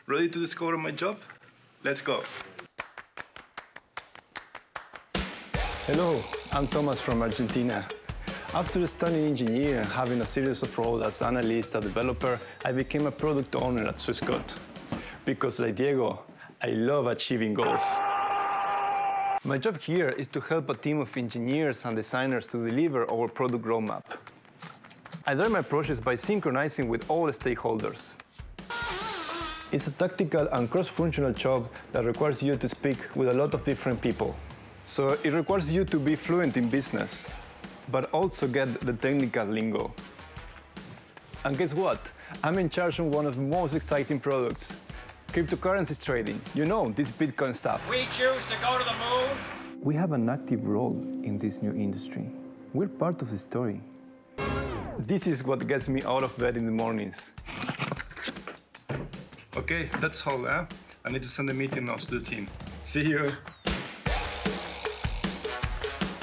Speaker 5: Ready to discover my job? Let's go.
Speaker 6: Hello, I'm Thomas from Argentina. After studying engineering and having a series of roles as analyst and developer, I became a product owner at Swissquote. Because like Diego, I love achieving goals. My job here is to help a team of engineers and designers to deliver our product roadmap. I drive my projects by synchronizing with all the stakeholders. It's a tactical and cross-functional job that requires you to speak with a lot of different people. So it requires you to be fluent in business, but also get the technical lingo. And guess what? I'm in charge of one of the most exciting products, cryptocurrencies trading. You know, this Bitcoin stuff.
Speaker 7: We choose to go to the moon.
Speaker 6: We have an active role in this new industry. We're part of the story. This is what gets me out of bed in the mornings.
Speaker 5: Okay, that's all, huh? I need to send a meeting notes to the team. See you.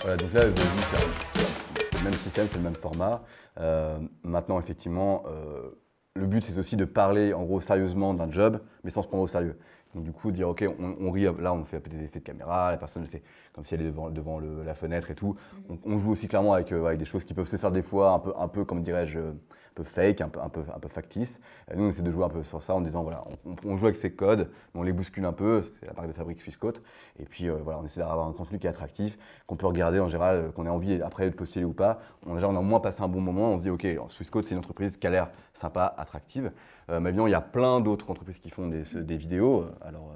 Speaker 2: Voilà, donc là, c'est le même système, c'est le même format. Maintenant, effectivement, le but, c'est aussi de parler, en gros, sérieusement d'un job, mais sans se prendre au sérieux. Donc du coup, dire, OK, on rit, là, on fait un peu des effets de caméra, la personne le fait comme si elle est devant la fenêtre et tout. On joue aussi clairement avec des choses qui peuvent se faire des fois un peu comme dirais-je, un peu fake, un peu factice. Et nous, on essaie de jouer un peu sur ça en disant, voilà, on joue avec ces codes, mais on les bouscule un peu, c'est la marque de fabrique Swissquote. Et puis, voilà, on essaie d'avoir un contenu qui est attractif, qu'on peut regarder en général, qu'on ait envie après de postuler ou pas. On a au moins passé un bon moment, on se dit, OK, Swissquote, c'est une entreprise qui a l'air sympa, attractive. Mais bien, il y a plein d'autres entreprises qui font des vidéos. Alors,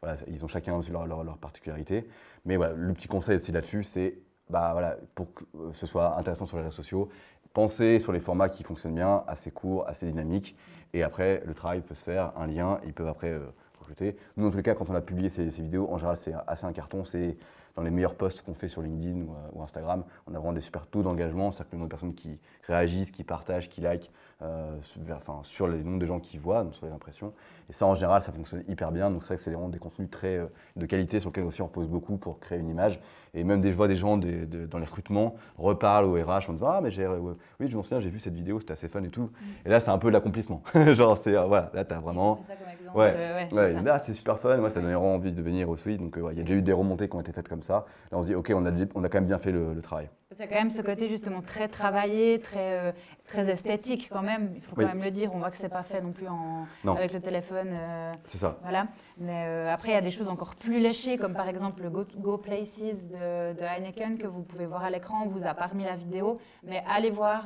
Speaker 2: voilà, ils ont chacun aussi leur particularité. Mais voilà, le petit conseil aussi là-dessus, c'est voilà, pour que ce soit intéressant sur les réseaux sociaux, pensez sur les formats qui fonctionnent bien, assez courts, assez dynamiques. Et après, le travail peut se faire, un lien, ils peuvent après recruter. Nous, en tous les cas, quand on a publié ces vidéos, en général, c'est assez un carton. C'est dans les meilleurs posts qu'on fait sur LinkedIn ou Instagram. On a vraiment des super taux d'engagement, c'est-à-dire que le nombre de personnes qui réagissent, qui partagent, qui likent sur les nombres de gens qui voient, donc sur les impressions. Et ça, en général, ça fonctionne hyper bien. Donc c'est vraiment des contenus très de qualité sur lesquels aussi on repose beaucoup pour créer une image. Et même je vois des gens dans les recrutements reparlent au RH en disant « Ah, mais oui, je m'en souviens, j'ai vu cette vidéo, c'était assez fun et tout. » Et là, c'est un peu de l'accomplissement. Genre, voilà, là, t'as vraiment… Là, c'est super fun, ça donne vraiment envie de venir aussi. Donc, il y a déjà eu des remontées qui ont été faites comme ça. Là, on se dit « Ok, on a quand même bien fait le travail. »
Speaker 1: C'est quand même ce côté justement très travaillé, très esthétique quand même. Il faut quand même le dire. On voit que c'est pas fait non plus avec le téléphone.
Speaker 2: C'est ça.
Speaker 1: Voilà. Mais après, il y a des choses encore plus léchées, comme par exemple le Go Places de Heineken que vous pouvez voir à l'écran. On vous a pas remis la vidéo, mais allez voir.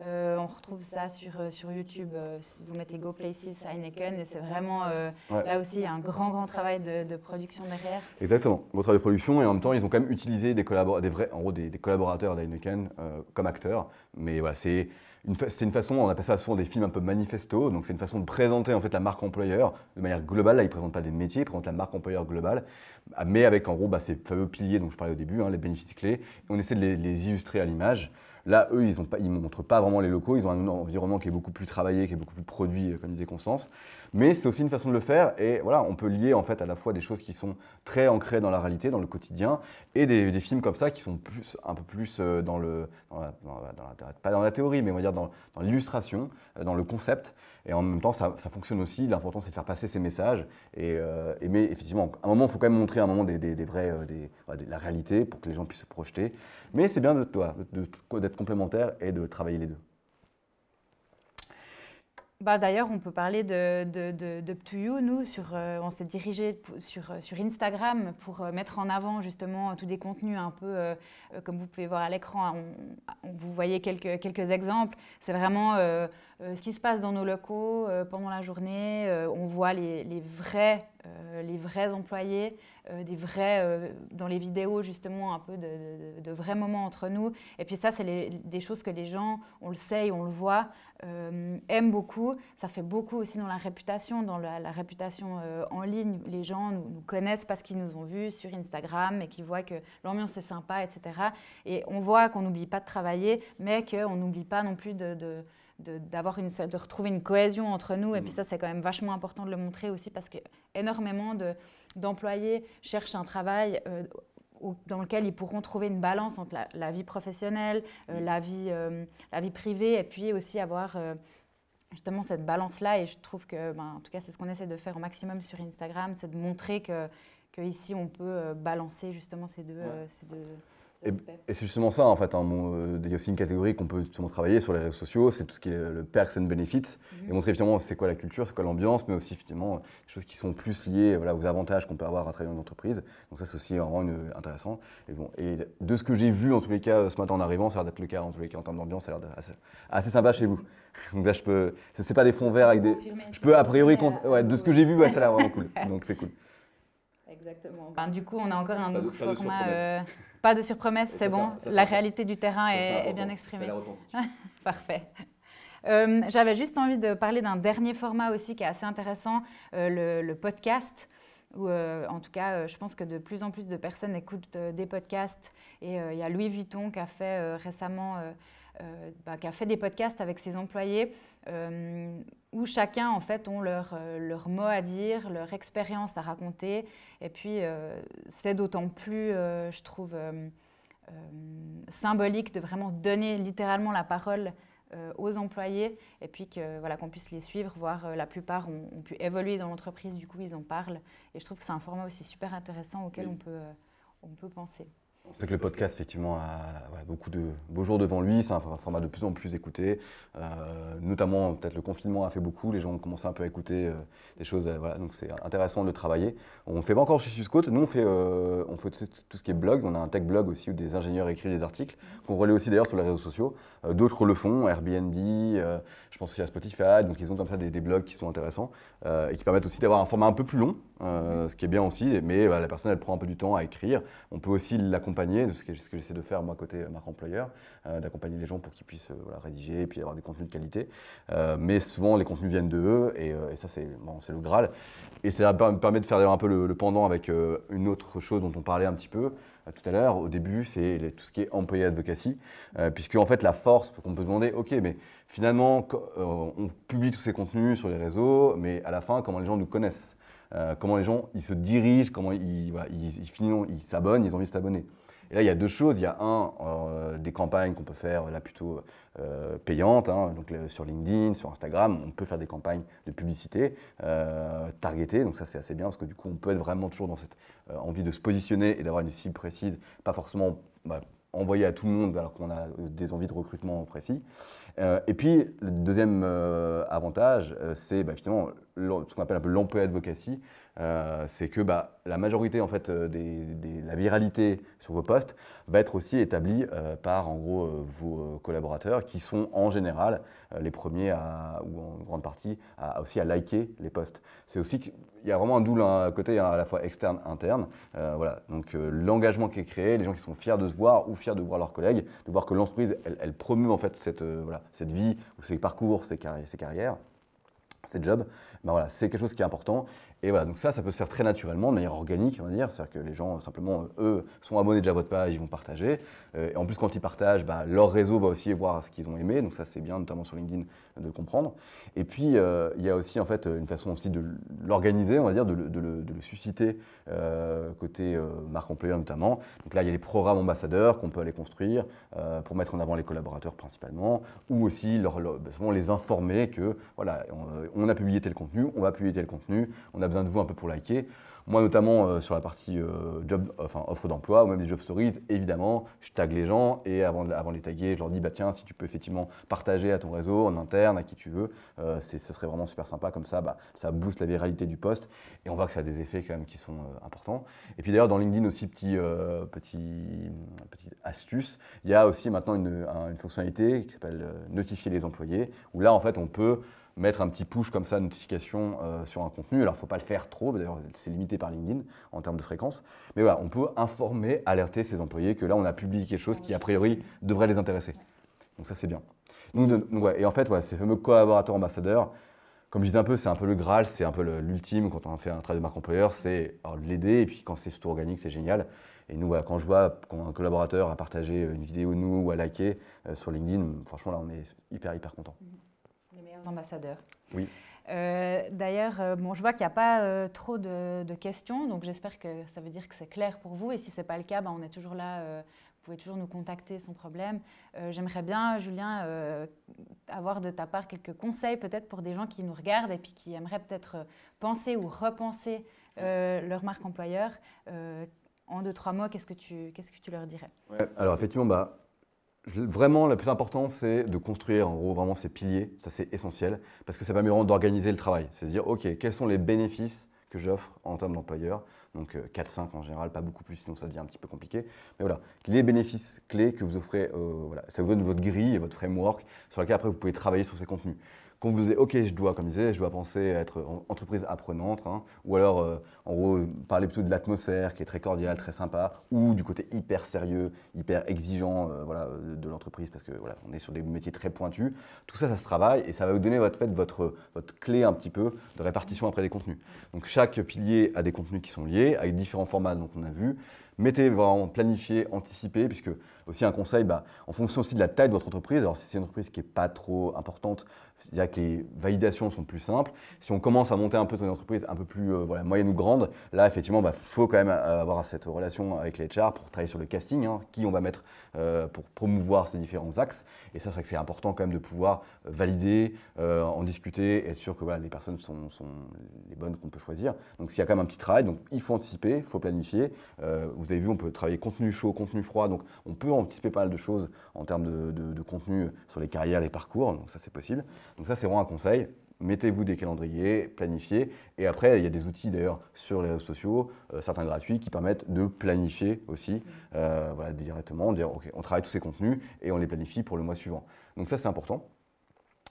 Speaker 1: On retrouve ça sur YouTube si vous mettez Go Places Heineken et c'est vraiment là aussi il y a un grand travail de production derrière.
Speaker 2: Exactement, gros travail de production et en même temps ils ont quand même utilisé des collaborateurs d'Heineken comme acteurs, mais voilà, c'est une façon, on appelle ça souvent des films un peu manifesto, donc c'est une façon de présenter en fait la marque employeur de manière globale. Là, ils ne présentent pas des métiers, ils présentent la marque employeur globale, mais avec en gros ces fameux piliers dont je parlais au début, les bénéfices clés, et on essaie de les illustrer à l'image. Là, eux, ils ne montrent pas vraiment les locaux, ils ont un environnement qui est beaucoup plus travaillé, qui est beaucoup plus produit, comme disait Constance. Mais c'est aussi une façon de le faire et voilà, on peut lier en fait à la fois des choses qui sont très ancrées dans la réalité, dans le quotidien, et des films comme ça qui sont un peu plus pas dans la théorie, mais on va dire dans l'illustration, dans le concept. Et en même temps, ça fonctionne aussi. L'important, c'est de faire passer ces messages. Mais effectivement, à un moment, il faut quand même montrer la réalité pour que les gens puissent se projeter. Mais c'est bien d'être complémentaire et de travailler les deux.
Speaker 1: D'ailleurs, on peut parler de Up2You. Nous, on s'est dirigé sur Instagram pour mettre en avant justement tous des contenus un peu, comme vous pouvez voir à l'écran, vous voyez quelques exemples. C'est vraiment ce qui se passe dans nos locaux pendant la journée. On voit les vrais employés, dans les vidéos justement un peu de vrais moments entre nous. Et puis ça, c'est des choses que les gens, on le sait et on le voit, aiment beaucoup. Ça fait beaucoup aussi dans la réputation, la réputation en ligne. Les gens nous connaissent parce qu'ils nous ont vus sur Instagram et qu'ils voient que l'ambiance est sympa, etc. Et on voit qu'on n'oublie pas de travailler, mais qu'on n'oublie pas non plus de retrouver une cohésion entre nous. Et puis ça, c'est quand même vachement important de le montrer aussi parce que énormément d'employés cherchent un travail dans lequel ils pourront trouver une balance entre la vie professionnelle, la vie privée, et puis aussi avoir justement cette balance-là. Et je trouve que, en tout cas, c'est ce qu'on essaie de faire au maximum sur Instagram, c'est de montrer qu'ici, on peut balancer justement ces deux
Speaker 2: Et c'est justement ça, en fait. Il y a aussi une catégorie qu'on peut justement travailler sur les réseaux sociaux, c'est tout ce qui est le perks and benefits, et montrer finalement c'est quoi la culture, c'est quoi l'ambiance, mais aussi finalement des choses qui sont plus liées aux avantages qu'on peut avoir à travailler dans une entreprise. Donc ça, c'est aussi vraiment intéressant. Et de ce que j'ai vu, en tous les cas, ce matin en arrivant, ça a l'air d'être le cas, en tous les cas, en termes d'ambiance, ça a l'air d'être assez sympa chez vous. Donc là, c'est pas des fonds verts avec des… Je peux a priori… de ce que j'ai vu, ça a l'air vraiment cool. Donc c'est cool.
Speaker 1: Exactement. Du coup, on a encore un autre format… Pas de surpromesse, c'est bon. La réalité du terrain est bien exprimée. Parfait. J'avais juste envie de parler d'un dernier format aussi qui est assez intéressant, le podcast. Où, en tout cas, je pense que de plus en plus de personnes écoutent des podcasts. Et il y a Louis Vuitton qui a fait récemment… qui a fait des podcasts avec ses employés où chacun en fait ont leur mot à dire, leur expérience à raconter, et puis c'est d'autant plus, je trouve, symbolique de vraiment donner littéralement la parole aux employés, et puis qu'on puisse les suivre, voire la plupart ont pu évoluer dans l'entreprise, du coup ils en parlent, et je trouve que c'est un format aussi super intéressant auquel on peut penser.
Speaker 2: C'est que le podcast, effectivement, a beaucoup de beaux jours devant lui. C'est un format de plus en plus écouté. Notamment, peut-être le confinement a fait beaucoup. Les gens ont commencé un peu à écouter des choses. Voilà, donc c'est intéressant de le travailler. On ne fait pas encore chez Swissquote. Nous, on fait tout ce qui est blog. On a un tech blog aussi où des ingénieurs écrivent des articles qu'on relaie aussi d'ailleurs sur les réseaux sociaux. D'autres le font, Airbnb, je pense aussi à Spotify. Donc ils ont comme ça des blogs qui sont intéressants et qui permettent aussi d'avoir un format un peu plus long, ce qui est bien aussi. Mais la personne, elle prend un peu du temps à écrire. On peut aussi l'accompagner, ce que j'essaie de faire moi côté marque employeur, d'accompagner les gens pour qu'ils puissent rédiger et puis avoir des contenus de qualité. Mais souvent, les contenus viennent d'eux et ça, c'est le Graal. Et ça me permet de faire un peu le pendant avec une autre chose dont on parlait un petit peu tout à l'heure. Au début, c'est tout ce qui est employee advocacy, puisque en fait, la force qu'on peut demander, ok, mais finalement, on publie tous ces contenus sur les réseaux, mais à la fin, comment les gens nous connaissent, comment les gens ils se dirigent, comment ils s'abonnent, ils ont envie de s'abonner. Et là, il y a deux choses. Il y a des campagnes qu'on peut faire là plutôt payantes, donc sur LinkedIn, sur Instagram, on peut faire des campagnes de publicité targetées. Donc ça, c'est assez bien parce que du coup, on peut être vraiment toujours dans cette envie de se positionner et d'avoir une cible précise, pas forcément envoyer à tout le monde alors qu'on a des envies de recrutement précis. Et puis, le deuxième avantage, c'est finalement ce qu'on appelle un peu l'employee advocacy. C'est que la majorité en fait, la viralité sur vos posts va être aussi établie par en gros vos collaborateurs qui sont en général les premiers ou en grande partie aussi à liker les posts. C'est aussi qu'il y a vraiment un double côté à la fois externe, interne. Voilà. Donc l'engagement qui est créé, les gens qui sont fiers de se voir ou fiers de voir leurs collègues, de voir que l'entreprise elle promeut en fait cette vie ou ces parcours, ces carrières. Ces jobs, voilà, c'est quelque chose qui est important. Et voilà, donc ça peut se faire très naturellement, de manière organique, on va dire. C'est-à-dire que les gens, simplement, eux, sont abonnés déjà à votre page, ils vont partager. Et en plus, quand ils partagent, leur réseau va aussi voir ce qu'ils ont aimé. Donc ça, c'est bien, notamment sur LinkedIn, de le comprendre. Et puis, il y a aussi en fait, une façon aussi de l'organiser, on va dire, de le susciter côté marque employeur notamment. Donc là, il y a des programmes ambassadeurs qu'on peut aller construire pour mettre en avant les collaborateurs principalement, ou aussi les informer que voilà, on a publié tel contenu, on va publier tel contenu, on a besoin de vous un peu pour liker. Moi, notamment sur la partie offre d'emploi ou même des job stories, évidemment, je tag les gens et avant de les taguer, je leur dis tiens, si tu peux effectivement partager à ton réseau, en interne, à qui tu veux, ce serait vraiment super sympa. Comme ça, ça booste la viralité du post et on voit que ça a des effets quand même qui sont importants. Et puis d'ailleurs, dans LinkedIn aussi, petite astuce, il y a aussi maintenant une fonctionnalité qui s'appelle notifier les employés, où là, en fait, on peut mettre un petit push comme ça, notification sur un contenu. Alors, il ne faut pas le faire trop, d'ailleurs, c'est limité par LinkedIn en termes de fréquence. Mais voilà, on peut informer, alerter ses employés que là, on a publié quelque chose qui, a priori, devrait les intéresser. Donc ça, c'est bien. Et en fait, ces fameux collaborateurs ambassadeurs, comme je disais un peu, c'est un peu le Graal, c'est un peu l'ultime quand on fait un travail de marque employeur, c'est de l'aider. Et puis, quand c'est surtout organique, c'est génial. Et nous, quand je vois qu'un collaborateur a partagé une vidéo de nous ou a liké sur LinkedIn, franchement, là, on est hyper content.
Speaker 1: Les meilleurs ambassadeurs.
Speaker 2: Oui.
Speaker 1: D'ailleurs, je vois qu'il n'y a pas trop de questions, donc j'espère que ça veut dire que c'est clair pour vous. Et si ce n'est pas le cas, on est toujours là, vous pouvez toujours nous contacter sans problème. J'aimerais bien, Julien, avoir de ta part quelques conseils peut-être pour des gens qui nous regardent et puis qui aimeraient peut-être penser ou repenser leur marque employeur. En 2-3 mots, qu'est-ce que tu leur dirais?
Speaker 2: Alors effectivement, vraiment, le plus important, c'est de construire en gros vraiment ces piliers. Ça, c'est essentiel parce que ça permet vraiment d'organiser le travail. C'est de dire, OK, quels sont les bénéfices que j'offre en termes d'employeur? Donc 4-5 en général, pas beaucoup plus, sinon ça devient un petit peu compliqué. Mais voilà, les bénéfices clés que vous offrez, ça vous donne votre grille et votre framework sur lequel après vous pouvez travailler sur ces contenus. Quand vous dites, OK, je dois penser à être entreprise apprenante, ou alors, en gros, parler plutôt de l'atmosphère qui est très cordiale, très sympa, ou du côté hyper sérieux, hyper exigeant de l'entreprise, parce que voilà, on est sur des métiers très pointus. Tout ça, ça se travaille et ça va vous donner votre clé un petit peu de répartition après des contenus. Donc, chaque pilier a des contenus qui sont liés, avec différents formats dont on a vu. Mettez vraiment planifié, anticipé, puisque Aussi un conseil, en fonction aussi de la taille de votre entreprise. Alors si c'est une entreprise qui n'est pas trop importante, c'est-à-dire que les validations sont plus simples. Si on commence à monter un peu une entreprise un peu plus moyenne ou grande, là effectivement, faut quand même avoir cette relation avec les HR pour travailler sur le casting, qui on va mettre pour promouvoir ces différents axes. Et ça, c'est important quand même de pouvoir valider, en discuter, être sûr que les personnes sont les bonnes qu'on peut choisir. Donc s'il y a quand même un petit travail, donc il faut anticiper, il faut planifier. Vous avez vu, on peut travailler contenu chaud, contenu froid, donc on peut anticiper pas mal de choses en termes de contenu sur les carrières, les parcours, donc ça c'est possible. Donc ça c'est vraiment un conseil. Mettez-vous des calendriers, planifiez. Et après, il y a des outils d'ailleurs sur les réseaux sociaux, certains gratuits, qui permettent de planifier aussi, directement, dire ok, on travaille tous ces contenus et on les planifie pour le mois suivant. Donc ça c'est important.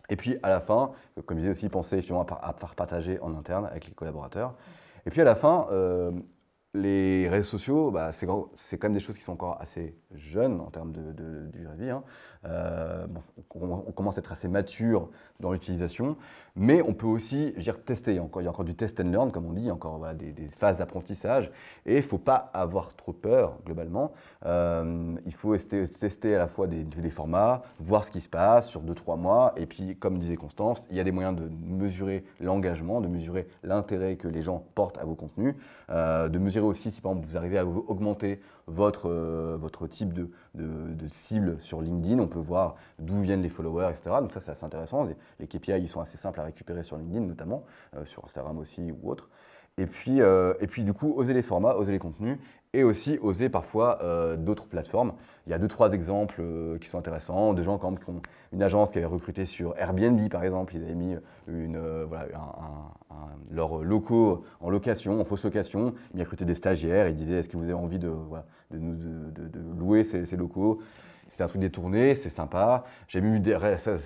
Speaker 2: Et puis à la fin, comme je disais aussi, pensez justement à partager en interne avec les collaborateurs. Et puis à la fin, les réseaux sociaux, c'est quand même des choses qui sont encore assez jeunes en termes de durée de vie. On commence à être assez mature dans l'utilisation, mais on peut aussi tester. Il y a encore du test and learn, comme on dit, il y a encore des phases d'apprentissage, et il ne faut pas avoir trop peur, globalement. Il faut tester à la fois des formats, voir ce qui se passe sur 2-3 mois, et puis, comme disait Constance, il y a des moyens de mesurer l'engagement, de mesurer l'intérêt que les gens portent à vos contenus, de mesurer aussi si, par exemple, vous arrivez à augmenter votre type de cible sur LinkedIn. On peut voir d'où viennent les followers, etc. Donc ça, c'est assez intéressant. Les KPI, ils sont assez simples à récupérer sur LinkedIn, notamment, sur Instagram aussi ou autre. Et puis du coup, oser les formats, oser les contenus, et aussi oser parfois d'autres plateformes. Il y a 2-3 exemples qui sont intéressants, de gens qui ont une agence qui avait recruté sur Airbnb, par exemple. Ils avaient mis leurs locaux en location, en fausse location. Ils recrutaient des stagiaires. Ils disaient, est-ce que vous avez envie de louer ces locaux? C'est un truc détourné, c'est sympa. J'ai vu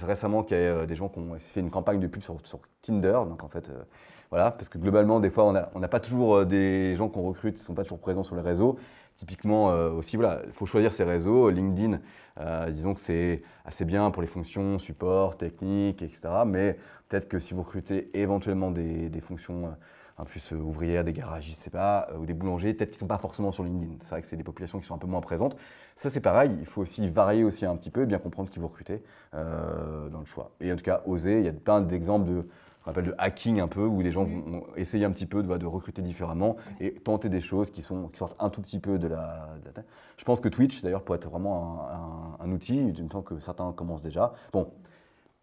Speaker 2: récemment qu'il y a des gens qui ont fait une campagne de pub sur Tinder. Donc en fait, parce que globalement, des fois, on n'a pas toujours des gens qu'on recrute qui ne sont pas toujours présents sur les réseaux. Typiquement, aussi, il faut choisir ses réseaux. LinkedIn, disons que c'est assez bien pour les fonctions support, technique, etc. Mais peut-être que si vous recrutez éventuellement des fonctions un peu plus ouvrières, des garagistes, je sais pas, ou des boulangers, peut-être qu'ils ne sont pas forcément sur LinkedIn. C'est vrai que c'est des populations qui sont un peu moins présentes. Ça, c'est pareil, il faut aussi varier aussi un petit peu, bien comprendre qui vous recrutez dans le choix. Et en tout cas, oser, il y a plein d'exemples qu'on appelle de hacking un peu, où des gens vont essayer un petit peu de recruter différemment et tenter des choses qui sortent un tout petit peu de la tête. Je pense que Twitch, d'ailleurs, pourrait être vraiment un outil, du temps que certains commencent déjà. Bon,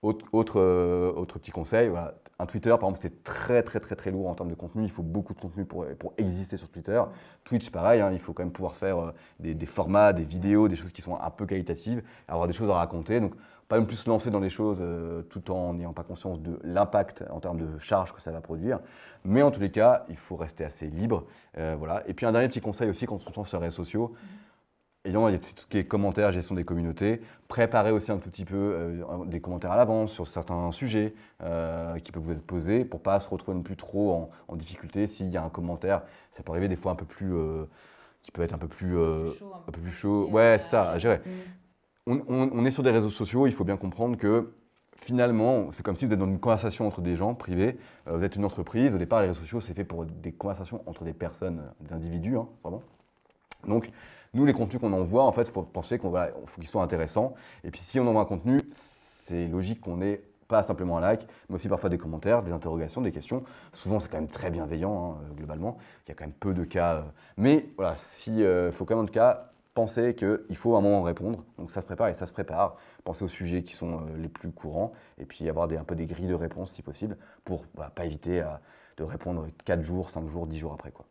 Speaker 2: autre petit conseil, un Twitter, par exemple, c'est très lourd en termes de contenu. Il faut beaucoup de contenu pour exister sur Twitter. Twitch, pareil, il faut quand même pouvoir faire des formats, des vidéos, des choses qui sont un peu qualitatives, avoir des choses à raconter. Donc, pas non plus se lancer dans des choses tout en n'ayant pas conscience de l'impact en termes de charge que ça va produire. Mais en tous les cas, il faut rester assez libre. Et puis un dernier petit conseil aussi quand on se lance sur les réseaux sociaux, évidemment, il y a tout ce qui est commentaires, gestion des communautés. Préparez aussi un tout petit peu des commentaires à l'avance sur certains sujets qui peuvent vous être posés pour ne pas se retrouver non plus trop en difficulté. S'il y a un commentaire, ça peut arriver des fois un peu plus, qui peut être un peu plus chaud. Ouais, c'est ça, à gérer. On est sur des réseaux sociaux, il faut bien comprendre que finalement, c'est comme si vous êtes dans une conversation entre des gens privés. Vous êtes une entreprise. Au départ, les réseaux sociaux, c'est fait pour des conversations entre des personnes, des individus, vraiment. Donc, nous, les contenus qu'on envoie, en fait, il faut penser faut qu'ils soient intéressants. Et puis, si on envoie un contenu, c'est logique qu'on ait pas simplement un like, mais aussi parfois des commentaires, des interrogations, des questions. Souvent, c'est quand même très bienveillant, globalement. Il y a quand même peu de cas. Mais voilà, faut quand même en tout cas penser qu'il faut à un moment répondre. Donc, ça se prépare et ça se prépare. Pensez aux sujets qui sont les plus courants et puis avoir un peu des grilles de réponse, si possible, pour pas éviter de répondre 4 jours, 5 jours, 10 jours après, quoi.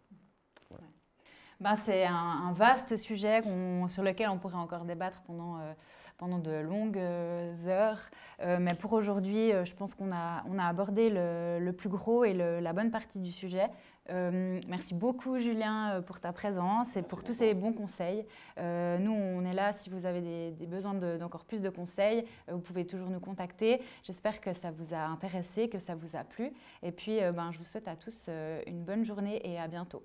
Speaker 1: C'est un vaste sujet sur lequel on pourrait encore débattre pendant de longues heures. Mais pour aujourd'hui, je pense qu'on a abordé le plus gros et la bonne partie du sujet. Merci beaucoup, Julien, pour ta présence et pour tous ces bons conseils. Nous, on est là si vous avez des besoins d'encore plus de conseils. Vous pouvez toujours nous contacter. J'espère que ça vous a intéressé, que ça vous a plu. Et puis, je vous souhaite à tous une bonne journée et à bientôt.